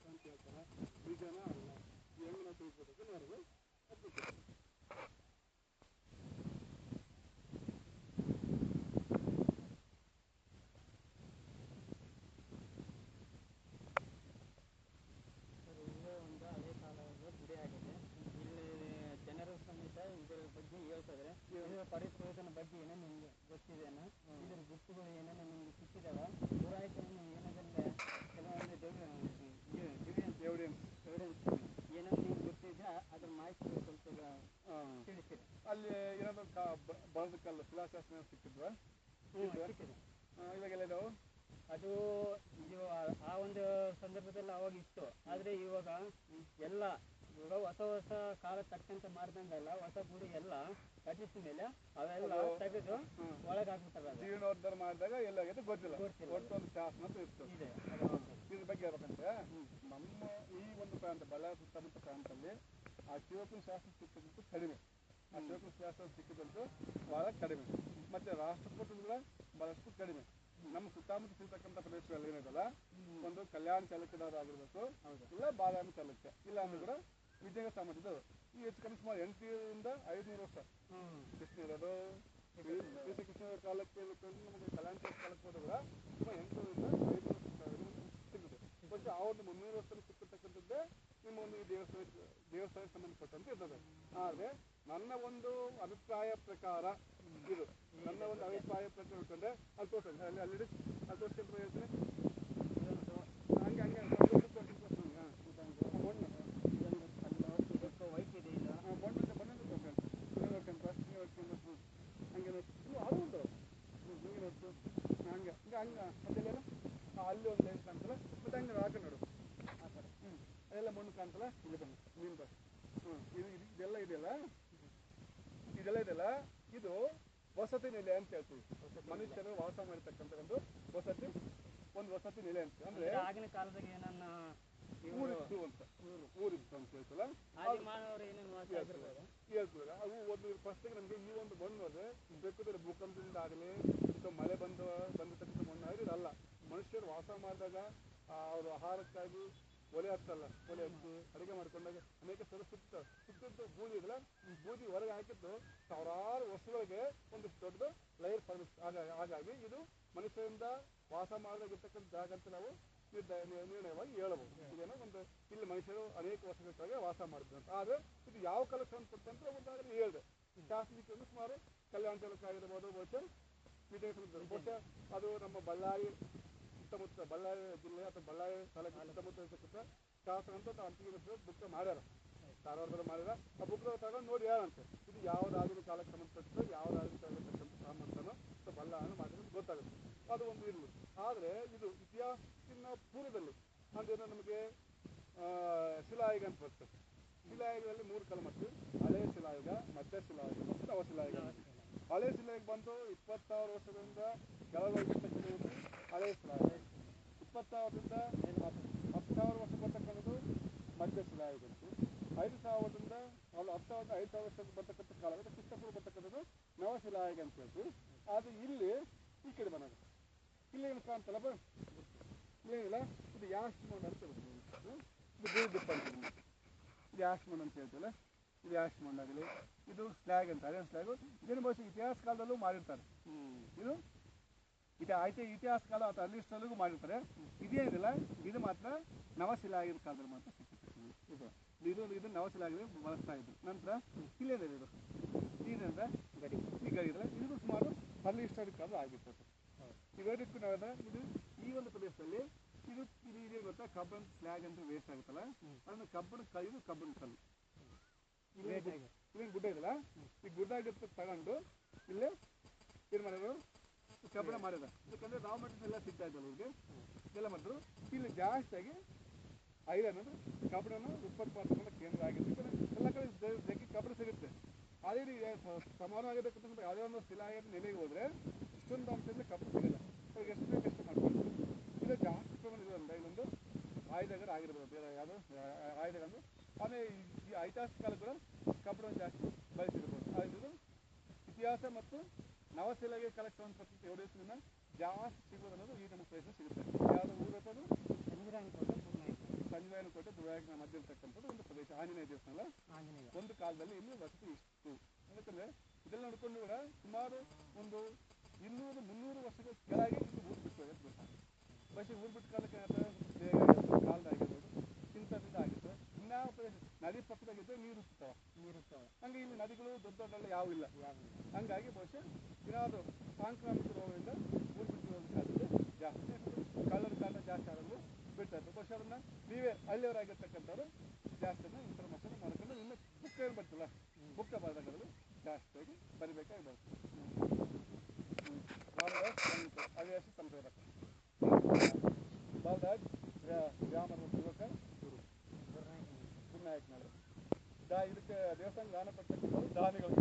ಶಾಸ್ತ್ರ ಅಂತ ಹೇಳ್ತಾರೆ. ನಿಜನ ಅಲ್ಲ ಹೆಂಗೆ ನಾವು ತಿಳ್ಕೊಬೇಕು ನೋಡೋದು ಅಪ್ಲಿಕೇಶನ್. ಒಂದು ಹಳೆ ಕಾಲದ ಗುಡಿ ಆಗಿದೆ. ಇಲ್ಲಿ ಜನರು ಸಮೇತ ಇದರ ಬಗ್ಗೆ ಹೇಳ್ತಿದ್ರೆ ಇದರ ಪರಿಶೋಧನ ಬಗ್ಗೆ ಏನೋ ನಿಮ್ಗೆ ಗೊತ್ತಿದೆನಾ? ಇದರ ಗುರುತುಗಳು ಏನೇನೋ ನಿಮ್ಗೆ ಸಿಕ್ಕಿದಾವ? ಪುರಾತನ ಏನದಲ್ಲೇ ಕೆಲವೊಂದು ಎವಿಡೆನ್ಸ್ ಏನೋ ನಿಮ್ಗೆ ಗೊತ್ತಿದೆ ಅದ್ರ ಮಾಹಿತಿ ಸ್ವಲ್ಪ ತಿಳಿಸಿರಿ. ಅಲ್ಲಿ ಏನಾದ್ರು ಬಳದ ಕಲ್ಲು ಶಿಲಾಶಾಸನ ಸಿಕ್ಕಿದ್ವಾ? ಸಿಕ್ಕಿದೆ. ಇವಾಗೆಲ್ಲ ಇದಾವೆ. ಅದು ಇದು ಆ ಒಂದು ಸಂದರ್ಭದಲ್ಲಿ ಅವಾಗ ಇತ್ತು. ಆದರೆ ಇವಾಗ ಎಲ್ಲ ಹೊಸ ಹೊಸ ಕಾಲ ತಕ್ಕಂತೆ ಮಾಡ್ದಂಗೆಲ್ಲ ಹೊಸ ಗುಡಿ ಎಲ್ಲ ಕಟ್ಟಿಸಿದ ಮೇಲೆ ಅವೆಲ್ಲ ತೆಗೆದು ಒಳಗಾಗ್ಬಿಡ್ತಾರೆ. ಜೀರ್ಣೋದ್ಧಾರ ಮಾಡಿದಾಗ ಎಲ್ಲಾಗಿದೆ ಗೊತ್ತಿಲ್ಲ. ಒಟ್ಟೊಂದು ಶಾಸನ ಅಂತ ಇತ್ತು. ಇದ್ರ ಬಗ್ಗೆ ಹೇಳ್ಬೇಕಂದ್ರೆ ನಮ್ಮ ಈ ಒಂದು ಪ್ರಾಂತ ಬಳ್ಳಾರಿ ಸುತ್ತಮುತ್ತ ಪ್ರಾಂತದಲ್ಲಿ ಆ ಶಿವಪ್ಪನ ಶಾಸನ ಸಿಕ್ಕಿದ್ದು ಕಡಿಮೆ. ಆ ಶಿವಪ್ಪನ ಶಾಸನ ಸಿಕ್ಕಿದಂತೂ ಬಹಳ ಕಡಿಮೆ. ಮತ್ತೆ ರಾಷ್ಟ್ರಕೂಟಗಳ ಬಹಳಷ್ಟು ಕಡಿಮೆ. ನಮ್ಮ ಸುತ್ತಮುತ್ತ ಸಿಗ್ತಕ್ಕಂಥ ಪ್ರದೇಶಗಳಲ್ಲಿ ಏನಿದೆಲ್ಲ ಒಂದು ಕಲ್ಯಾಣ ಚಾಲುಕ್ಯರಾಗಿರ್ಬೇಕು, ಇಲ್ಲ ಬಾದಾಮಿ ಚಾಲುಕ್ಯ, ಇಲ್ಲ ಅಂದ್ರೆ ಕೂಡ ವಿಜಯನಗರ ಸಾಮ್ರಾಜ್ಯದವರು. ಈ ಹೆಚ್ಚು ಕಮ್ಮಿ ಸುಮಾರು 800 to 500 ವರ್ಷ ಕೃಷ್ಣರದು ಕೃಷ್ಣರ ಕಾಲಕ್ಕೆ ನಮಗೆ ಕಲ್ಯಾಣ ಕಾಲಕ್ಕೆ ಹೋದಾಗ ಸುಮಾರು 800 to 500 ವರ್ಷ ಸಿಗುತ್ತೆ. പക്ഷെ ಆ ಒಂದು 300 ವರ್ಷದಲ್ಲಿ ಸಿಕ್ಕಿರ್ತಕ್ಕಂಥದ್ದೇ ನಿಮ್ಮ ಒಂದು ಈ ದೇವಸ್ಥಾನಕ್ಕೆ ಸಂಬಂಧಪಟ್ಟಂತೆ ಇರ್ತದೆ. ಆದರೆ ನನ್ನ ಒಂದು ಅಭಿಪ್ರಾಯ ಪ್ರಕಾರ ಇದು ನನ್ನ ಒಂದು ಅಭಿಪ್ರಾಯ ಪ್ರಕಾರ ಹೇಳ್ಕೊಂಡ್ರೆ ಅಲ್ಲಿ ತೋರಿಸ್ತೇನೆ. ಅಲ್ಲಿ ತೋರಿಸ್ಕೊಂಡ್ರೆ ಹೇಳ್ತೀನಿ. ಹಂಗೆ ಹಂಗೆ ವೈಟ್ ಇದೆ ಇಲ್ಲ ಬಣ್ಣ ನೋಡ್ಕೊಂಡು ಹಂಗೆ ಅದು ಉಂಟು ಹಂಗೆ ನೋಡ್ತು ಹಂಗೆ ಹಂಗೆ ಹಂಗೆ ಅದೆಲ್ಲ ಅಲ್ಲಿ ಒಂದು ಲೈನ್ ಕಾಣ್ತಲ್ಲ. ಮತ್ತೆ ಹಂಗೆ ಹಾಕೊಂಡು ನೋಡು ಆ ಥರ ಅದೆಲ್ಲ ಮಣ್ಣು ಕಾಣ್ತಲ್ಲ. ಇಲ್ಲಿ ಬನ್ನಿ ಮೀನು ಬಸ್ ಇದೆಲ್ಲ ಇದೆಯಲ್ಲ ಇದು ವಸತಿ ನೆಲೆ ಅಂತ ಹೇಳ್ತೀವಿ. ಮನುಷ್ಯರು ವಾಸ ಮಾಡಿರ್ತಕ್ಕಂಥ ಒಂದು ವಸತಿ ನೆಲೆ ಅಂತ. ಅಂದ್ರೆ ಆಗಿನ ಕಾಲದಾಗ ಏನನ್ನ ಊರಿತ್ತು ಅಂತ ಹೇಳ್ತಲ್ಲ ಹೇಳ್ತಾರೆ. ಅವು ಒಂದು ಫಸ್ಟಿಗೆ ನಮಗೆ ಈ ಒಂದು ಮಣ್ಣು ಅದೇ ಬೇಕಾದ್ರೆ ಭೂಕಂಪದಿಂದ ಆಗಲಿ ಅಥವಾ ಮಳೆ ಬಂದಿರ್ತಕ್ಕಂಥ ಮಣ್ಣು ಆಗಲಿ ಅಲ್ಲ. ಮನುಷ್ಯರು ವಾಸ ಮಾಡಿದಾಗ ಅವರು ಆಹಾರಕ್ಕಾಗಿ ಒಲೆ ಹತ್ತಲ್ಲ, ಒಲೆ ಹಚ್ಚಿ ಅಡುಗೆ ಮಾಡ್ಕೊಂಡಾಗ ಅನೇಕ ಸಲ ಸುತ್ತಿದ್ದು ಬೂದಿ ಇದೆಲ್ಲ ಬೂದಿ ಹೊರಗೆ ಹಾಕಿದ್ದು ಸಾವಿರಾರು ವರ್ಷಗಳಿಗೆ ಒಂದು ದೊಡ್ಡ ಲೈರ್ ಫಾರ್ಮೇಷನ್. ಹಾಗಾಗಿ ಇದು ಮನುಷ್ಯರಿಂದ ವಾಸ ಮಾಡದಾಗಿರ್ತಕ್ಕಂಥ ಜಾಗ ಅಂತ ನಾವು ನಿರ್ಣಯವಾಗಿ ಹೇಳಬಹುದು. ಇದೇನೋ ಒಂದು ಇಲ್ಲಿ ಮನುಷ್ಯರು ಅನೇಕ ವರ್ಷಗಳ ಕೆಳಗೆ ವಾಸ ಮಾಡಿದ್ರು ಅಂತ. ಆದರೆ ಇದು ಯಾವ ಕಾಲಕ್ಕೆ ಸಂಬಂಧಪಟ್ಟಂತ ಒಂದಾಗಲಿ ಹೇಳಿದೆ. ಶಾಸನಿಕರು ಸುಮಾರು ಕಲ್ಯಾಣ ಚಾಲುಕ್ಯ ಆಗಿರ್ಬೋದು, ಬಹುಶಃ ಬಹುಶಃ ಅದು ನಮ್ಮ ಬಳ್ಳಾರಿ ಸುತ್ತಮುತ್ತ ಬಳ್ಳಾರಿ ಜಿಲ್ಲೆ ಅಥವಾ ಬಳ್ಳಾರಿ ತಾಲೂಕು ಸುತ್ತಮುತ್ತ ಇರ್ತಕ್ಕಂಥ ಶಾಸನ ಅಂತ ಅಂತಿಮ ಬುಕ್ ಮಾಡ್ಯಾರ. ಧಾರವಾಡದಲ್ಲಿ ಮಾಡ್ಯಾರ. ಆ ಬುಕ್ ತಗೊಂಡು ನೋಡಿ ಯಾರಂತೆ ಇದು ಯಾವುದಾಗಿನ ಕಾಲಕ್ಕೆ ಸಂಬಂಧಪಟ್ಟು ಯಾವುದಾಗಿನ ಕಾಲಕ್ಕೆ ಸಾಮರ್ಥ್ಯನೋ ಅಥವಾ ಬಳ್ಳಾರಿ ಮಾಡಿದ್ರೆ ಗೊತ್ತಾಗುತ್ತೆ. ಅದು ಒಂದು ಇರಲಿ. ಆದರೆ ಇದು ಇತಿಹಾಸಕ್ಕಿಂತ ಪೂರ್ವದಲ್ಲಿ ಅಂದ್ರೆ ನಮಗೆ ಶಿಲಾಯುಗ ಅಂತ ಬರ್ತದೆ. ಶಿಲಾಯುಗದಲ್ಲಿ 3 ಕಾಲ ಮಾಡ್ತೀವಿ. ಹಳೆ ಶಿಲಾಯುಗ, ಮಧ್ಯ ಶಿಲಾಯುಗ ಮತ್ತು ನವ ಶಿಲಾಯುಗ. ಹಳೆ ಶಿಲಾಯುಗ ಬಂದು 26 ವರ್ಷದಿಂದ ಕೆಳಗೋಗಿರ್ತಕ್ಕಂಥದ್ದು ಹಳೆ ಶಿಲಾಯುಗ. 26ರಿಂದ 10,000 ವರ್ಷ ಬರ್ತಕ್ಕಂಥದ್ದು ಮಧ್ಯ ಶಿಲಾಯುಗ ಅಂತು. 5,000ರಿಂದ 10,000 ವರ್ಷ ಬರ್ತಕ್ಕಂಥ ಕಾಲ ಕ್ರಿಸ್ತಪೂರ್ವ ಬರ್ತಕ್ಕಂಥದ್ದು ನವಶಿಲಾಯುಗ ಅಂತ ಹೇಳ್ತೀವಿ. ಆದರೆ ಇಲ್ಲಿ ಈ ಕಡೆ ಬಂದಾಗ ಇಲ್ಲಿ ಏನು ಕಾಣ್ತಲ್ಲ ಇಲ್ಲೇನಿಲ್ಲ. ಇದು ಯಾಶ್ಮಂಡ್ ಅಂತ ಹೇಳ್ತೀವಿ. ಇದು ಬೂದಿಪ್ಪ ಅಂತೀವಿ. ಇದು ಯಾಶ್ಮಂಡ್ ಅಂತ ಹೇಳ್ತೀವಲ್ಲ. ಇದು ಯಾಶ್ಮಂಡ್ ಆಗಲಿ, ಇದು ಸ್ಲ್ಯಾಗ್ ಅಂತ ಅದೇ ಸ್ಲ್ಯಾಗು. ಇದನ್ನು ಬಹುಶಃ ಇತಿಹಾಸ ಕಾಲದಲ್ಲೂ ಮಾಡಿರ್ತಾರೆ. ಇದು ಇತಿಹಾಸ ಕಾಲ ಅಥವಾ ಅಲ್ಲಿಷ್ಟಲ್ಲೂ ಮಾಡಿರ್ತಾರೆ. ಇದೇನಿಲ್ಲ ಇದು ಮಾತ್ರ ನವಶಿಲಾಯುಗದ ಕಾಲದಲ್ಲಿ ಮಾತ್ರ ಸಿಕ್ಕಿರ್ತದೆ. ಇದು ನವಶಿಲಾಯುಗದಲ್ಲಿ ಬಳಸ್ತಾ ಇದ್ರು. ನಂತರ ಇಲ್ಲೇನಿದೆ ಇದೇನಂದ್ರೆ ಈ ಗಡಿ ಇದೆಲ್ಲ ಇದು ಸುಮಾರು ಅಲ್ಲಿಷ್ಟದ ಕಾಲ ಆಗಿರ್ತದೆ. ಇವೆರಡಕ್ಕೂ ನಾವೆಲ್ಲ ಇದು ಈ ಒಂದು ಪ್ರದೇಶದಲ್ಲಿ ಇದು ಇದೇ ಗೊತ್ತಾ ಕಬ್ಬನ್ ಸ್ಲ್ಯಾಗ್ ಅಂತ ವೇಸ್ಟ್ ಆಗುತ್ತಲ್ಲ, ಅದನ್ನು ಕಬ್ಬಿಣ ಕಲ್ಲು ಇದೇನು ಗುಡ್ಡ ಇದೆಯಲ್ಲ, ಈ ಗುಡ್ಡ ತಗೊಂಡು ಇಲ್ಲೇ ಏನು ಮಾಡಿದ್ರು ಕಬ್ಬಿಣ ಮಾಡಿದ. ಯಾಕಂದ್ರೆ ರಾವ್ ಮೆಟೀರಿಯಲ್ ಎಲ್ಲ ಸಿಗ್ತಾ ಇದ್ದಲ್ಲ ಇವ್ರಿಗೆ ಎಲ್ಲ ಮಾಡಿದ್ರು. ಇಲ್ಲಿ ಜಾಸ್ತಿಯಾಗಿ ಐರನ್ ಅಂದ್ರೆ ಕಬ್ಬಿಣನ ಉತ್ಪತ್ತಿ ಮಾಡ್ತಕ್ಕಂಥ ಕೇಂದ್ರ ಆಗಿತ್ತು. ಎಲ್ಲ ಕಡೆ ಜಗ್ಗಿ ಕಬ್ಬಿಣ ಸಿಗುತ್ತೆ. ಅದೇ ಸಮಾನವಾಗಿರ್ತಕ್ಕಂಥ ಯಾವುದೇ ಒಂದು ಶಿಲಾಯುಗದ ನೆಲೆಗೆ ಹೋದ್ರೆ ಇಷ್ಟೊಂದು ಅಂಶದಿಂದ ಕಬ್ಬಿಣ ಸಿಗಲ್ಲ. ಅವ್ರಿಗೆ ಎಷ್ಟು ಬೇಕು ಎಷ್ಟು ಮಾಡ್ಕೊಂಡು ಇದು ಜಾಸ್ತಿ ಪ್ರಮಾಣ ಇರೋದ್ರಿಂದ ಇದೊಂದು ಆಯುಧಗಳು ಆಗಿರ್ಬೋದು. ಬೇರೆ ಯಾವುದೋ ಆಯುಧಗಳು ಆಮೇಲೆ ಈ ಐತಿಹಾಸಿಕ ಕಾಲ ಕೂಡ ಕಬ್ಬಿಣ ಜಾಸ್ತಿ ಬಳಸಿರ್ಬೋದು. ಇದು ಇತಿಹಾಸ ಮತ್ತು ನವಶಿಲಾಯುಗ ಕಾಲಕ್ಕೆ ಸಂಬಂಧಪಟ್ಟಂತೆ ಎವಿಡೆನ್ಸ್ನ ಜಾಸ್ತಿ ಸಿಗೋದು ಅನ್ನೋದು ಈ ನಮ್ಮ ಪ್ರದೇಶ ಸಿಗುತ್ತೆ. ಯಾವುದೋ ಊರು ಅದು ಸಂಜೀವ ಮತ್ತು ವ್ಯಾಘ್ರ ಮಧ್ಯೆ ಇರ್ತಕ್ಕಂಥದ್ದು ಒಂದು ಪ್ರದೇಶ. ಆಂಜನೇಯ ದೇವಸ್ಥಾನ ಆಂಜನೇಯ ಒಂದು ಕಾಲದಲ್ಲಿ ಇಲ್ಲಿ ವಸತಿ ಇಷ್ಟು. ಯಾಕಂದರೆ ಇದೆಲ್ಲ ನೋಡ್ಕೊಂಡು ಕೂಡ ಸುಮಾರು ಒಂದು 200-300 ವರ್ಷಗಳ ಕೆಳಗೆ ಇದು ಊರು ಬಿಟ್ಟು ಹೋಗೋದು ಗೊತ್ತಾಗುತ್ತೆ. പക്ഷേ ಊರು ಬಿಟ್ಟು ಕಾಲಕ್ಕೆ ಕಾಲದಾಗಿರ್ಬೋದು ಇಂಥದ್ರಿಂದ ಆಗಿತ್ತು. ಇನ್ಯಾವ ಪ್ರದೇಶ ನದಿ ಪಕ್ಕದಾಗಿದ್ದರೆ ನೀರು ನೀರುತ್ತವೆ. ಹಂಗೆ ಇಲ್ಲಿ ನದಿಗಳು ದೊಡ್ಡ ದೊಡ್ಡ ಯಾವೂ ಇಲ್ಲ. ಯಾವಿಲ್ಲ. ಹಂಗಾಗಿ ಬಹುಶಃ ಏನಾದರೂ ಸಾಂಕ್ರಾಮಿಕ ರೋಗದಿಂದ ಊರು ಬಿಟ್ಟು ಹೋಗೋದಕ್ಕಾಗುತ್ತೆ ಜಾಸ್ತಿ. ಕಳ್ಳರ ಕಾಟ ಜಾಸ್ತಿ ಆಗೋದು ಬಿಡ್ತಾ ಇತ್ತು. ಬಹುಶಃ ಅದನ್ನು ನೀವೇ ಹಳ್ಳಿಯವರಾಗಿರ್ತಕ್ಕಂಥವ್ರು ಜಾಸ್ತಿ ಇನ್ಫಾರ್ಮೇಷನ್ ಮಾಡ್ಕೊಂಡು ಇನ್ನು ಬುಕ್ ಏನು ಬರ್ತಿಲ್ಲ ಬುಕ್ಕ ಬರೆದಾಗಲು ಜಾಸ್ತಿಯಾಗಿ ಬರಿಬೇಕಾಗಿ ಬರ್ತದೆ. ರಾಮದಾಸ್ ಆದಿವಾಸಿ ಸಂಪ್ರದಾಯ ಬಾಲರಾಜ್ ವ್ಯಾಮರ ಯುವಕ ಗುರುನಾಯಕನವರು ಇದಕ್ಕೆ ದೇವಸ್ಥಾನ ದಾನ ಪಡ್ತಕ್ಕಂಥವ್ರು ದಾನಿಗಳು.